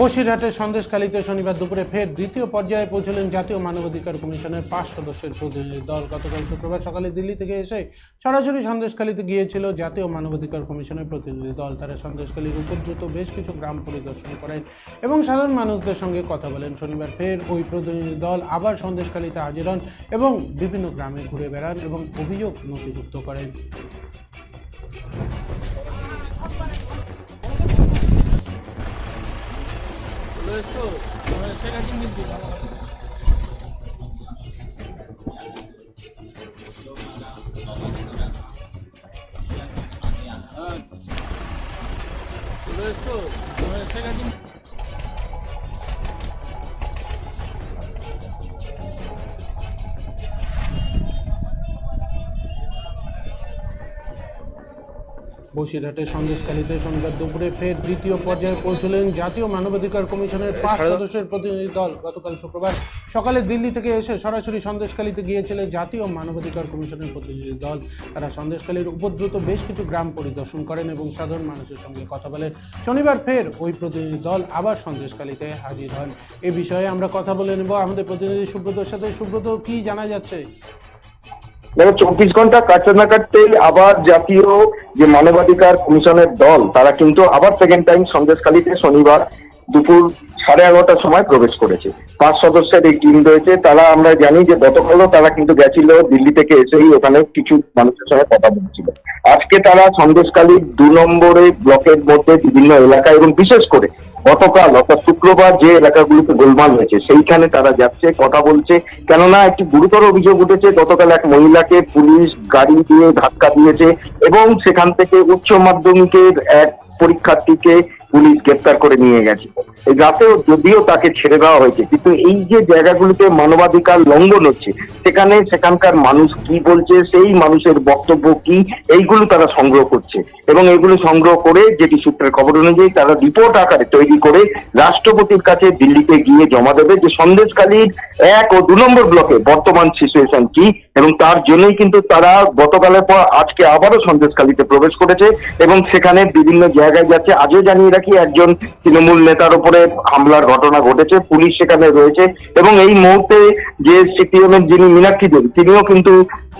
বসিরহাটের সন্দেশখালীতে শনিবার দুপুরে ফের দ্বিতীয় পর্যায়ে পৌঁছলেন জাতীয় মানবাধিকার কমিশনের 5 সদস্যের প্রতিনিধি দল। গতকাল শুক্রবার সকালে দিল্লি থেকে এসে সরাসরি সন্দেশখালীতে গিয়েছিল জাতীয় মানবাধিকার কমিশনের প্রতিনিধি দল। তারা সন্দেশখালীর উপদ্রুত বেশ কিছু গ্রাম পরিদর্শন করেন এবং সাধারণ মানুষদের সঙ্গে কথা বলেন। শনিবার ফের ওই প্রতিনিধি দল আবার সন্দেশখালীতে হাজির হন এবং বিভিন্ন গ্রামে ঘুরে বেড়ান এবং অভিযোগ নথিভুক্ত করেন। বসিরহাটের সন্দেশখালীতে শনিবার দুপুরে ফের দ্বিতীয় পর্যায়ে পৌঁছলেন জাতীয় মানবাধিকার কমিশনের 5 সদস্যের প্রতিনিধি দল। গতকাল শুক্রবার সকালে দিল্লি থেকে এসে সরাসরি সন্দেশখালীতে গিয়েছিল জাতীয় মানবাধিকার কমিশনের প্রতিনিধি দল। তারা সন্দেশখালীর উপদ্রুত বেশ কিছু গ্রাম পরিদর্শন করেন এবং সাধারণ মানুষের সঙ্গে কথা বলেন। শনিবার ফের ওই প্রতিনিধি দল আবার সন্দেশখালীতে হাজির হন। এ বিষয়ে আমরা কথা বলে নেব আমাদের প্রতিনিধি সুব্রতর সাথে। সুব্রত, কি জানা যাচ্ছে? 24 ঘন্টা কাটতে না কাটতেই আবার জাতীয় যে মানবাধিকার কমিশনের দল তারা কিন্তু আবার সেকেন্ড টাইম সন্দেশখালীতে শনিবার দুপুর 11:30টার সময় প্রবেশ করেছে। 5 সদস্যের এই টিম রয়েছে। তারা আমরা জানি যে গতকালও তারা কিন্তু গেছিল দিল্লি থেকে এসেই ওখানে কিছু মানুষের সঙ্গে কথা বলছিল। আজকে তারা সন্দেশখালীর 2 নম্বরে ব্লকের মধ্যে বিভিন্ন এলাকা এবং বিশেষ করে গতকাল অর্থাৎ শুক্রবার যে এলাকাগুলিতে গোলমাল হয়েছে সেইখানে তারা যাচ্ছে, কথা বলছে। কেননা একটি গুরুতর অভিযোগ উঠেছে, গতকাল এক মহিলাকে পুলিশ গাড়ি দিয়ে ধাক্কা দিয়েছে এবং সেখান থেকে উচ্চ মাধ্যমিকের এক পরীক্ষার্থীকে পুলিশ গ্রেপ্তার করে নিয়ে গেছে। এই রাতেও যদিও তাকে ছেড়ে দেওয়া হয়েছে, কিন্তু এই যে জায়গাগুলিতে মানবাধিকার লঙ্ঘন হচ্ছে সেখানকার মানুষ কি বলছে, সেই মানুষের বক্তব্য কি, এইগুলো তারা সংগ্রহ করছে এবং এগুলো সংগ্রহ করে যেটি সূত্রের খবর অনুযায়ী তারা রিপোর্ট আকারে তৈরি করে রাষ্ট্রপতির কাছে দিল্লিতে গিয়ে জমা দেবে যে সন্দেশখালীর 1 ও 2 নম্বর ব্লকে বর্তমান সিচুয়েশন কি। এবং তার জন্যই কিন্তু তারা গতকালের পর আজকে আবারও সন্দেশখালীতে প্রবেশ করেছে এবং সেখানে বিভিন্ন জায়গায় যাচ্ছে। আজও জানিয়ে রাখি, একজন তৃণমূল নেতার উপরে হামলার ঘটনা ঘটেছে, পুলিশ সেখানে রয়েছে এবং এই মুহূর্তে যে সিপিএম এর যিনি মীনাক্ষী দেবী তিনিও কিন্তু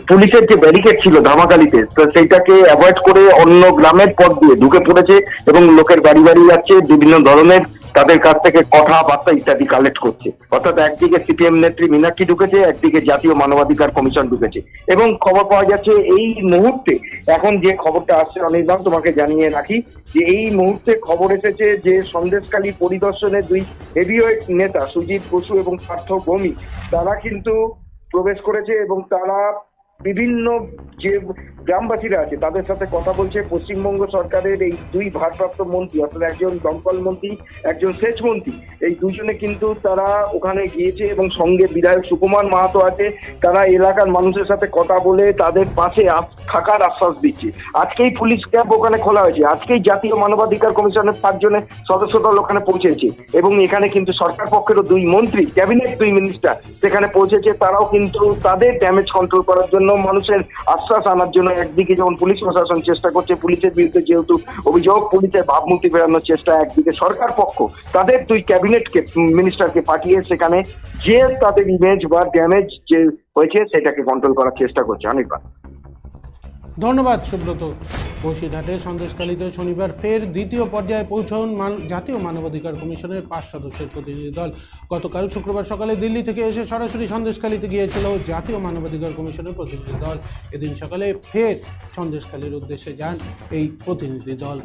পুলিশের যে ব্যারিকেড ছিল ধামাকালিতে সেইটাকে অ্যাভয়েড করে অন্য গ্রামের পথ দিয়ে ঢুকে পড়েছে এবং লোকের বাড়ি বাড়ি যাচ্ছে, বিভিন্ন ধরনের তাদের কাছ থেকে কথাবার্তা ইত্যাদি কালেক্ট করছে। অর্থাৎ একদিকে সিপিএম নেত্রী মীনাক্ষী ঢুকেছে, একদিকে জাতীয় মানবাধিকার কমিশন ঢুকেছে এবং খবর পাওয়া যাচ্ছে এই মুহূর্তে এখন যে খবরটা আসছে অনির্বাণ তোমাকে জানিয়ে রাখি যে এই মুহূর্তে খবর এসেছে যে সন্দেশখালী পরিদর্শনে 2 হেভিওয়েট নেতা সুজিত বসু এবং পার্থ ভৌমিক তারা কিন্তু প্রবেশ করেছে এবং তারা বিভিন্ন যে গ্রামবাসীরা আছে তাদের সাথে কথা বলছে। পশ্চিমবঙ্গ সরকারের এই 2 ভারপ্রাপ্ত মন্ত্রী অর্থাৎ একজন দমকল মন্ত্রী, একজন সেচ মন্ত্রী, এই দুজনে কিন্তু তারা ওখানে গিয়েছে এবং সঙ্গে বিধায়ক সুকুমার মাহাতো আছে। তারা এলাকার মানুষের সাথে কথা বলে তাদের পাশে থাকার আশ্বাস দিচ্ছে। আজকেই পুলিশ ক্যাম্প ওখানে খোলা হয়েছে, আজকেই জাতীয় মানবাধিকার কমিশনের 5 জনের সদস্য দল ওখানে পৌঁছেছে এবং এখানে কিন্তু সরকার পক্ষেরও 2 মন্ত্রী, ক্যাবিনেট 2 মিনিস্টার সেখানে পৌঁছেছে। তারাও কিন্তু তাদের ড্যামেজ কন্ট্রোল করার জন্য, মানুষের আশ্বাস আনার জন্য একদিকে যেমন পুলিশ প্রশাসন চেষ্টা করছে, পুলিশের বিরুদ্ধে যেহেতু অভিযোগ, পুলিশের ভাবমূর্তি ফেরানোর চেষ্টা, একদিকে সরকার পক্ষ তাদের 2 ক্যাবিনেটকে মিনিস্টারকে পাঠিয়ে সেখানে যে তাদের ইমেজ বা ড্যামেজ যে হয়েছে সেটাকে কন্ট্রোল করার চেষ্টা করছে। অনির্বাণ, ধন্যবাদ সুব্রত। বসিরহাটের সন্দেশখালীতে শনিবার ফের দ্বিতীয় পর্যায়ে পৌঁছন জাতীয় মানবাধিকার কমিশনের 5 সদস্যের প্রতিনিধি দল। গতকাল শুক্রবার সকালে দিল্লি থেকে এসে সরাসরি সন্দেশখালীতে গিয়েছিল জাতীয় মানবাধিকার কমিশনের প্রতিনিধি দল। এদিন সকালে ফের সন্দেশখালীর উদ্দেশ্যে যান এই প্রতিনিধি দল।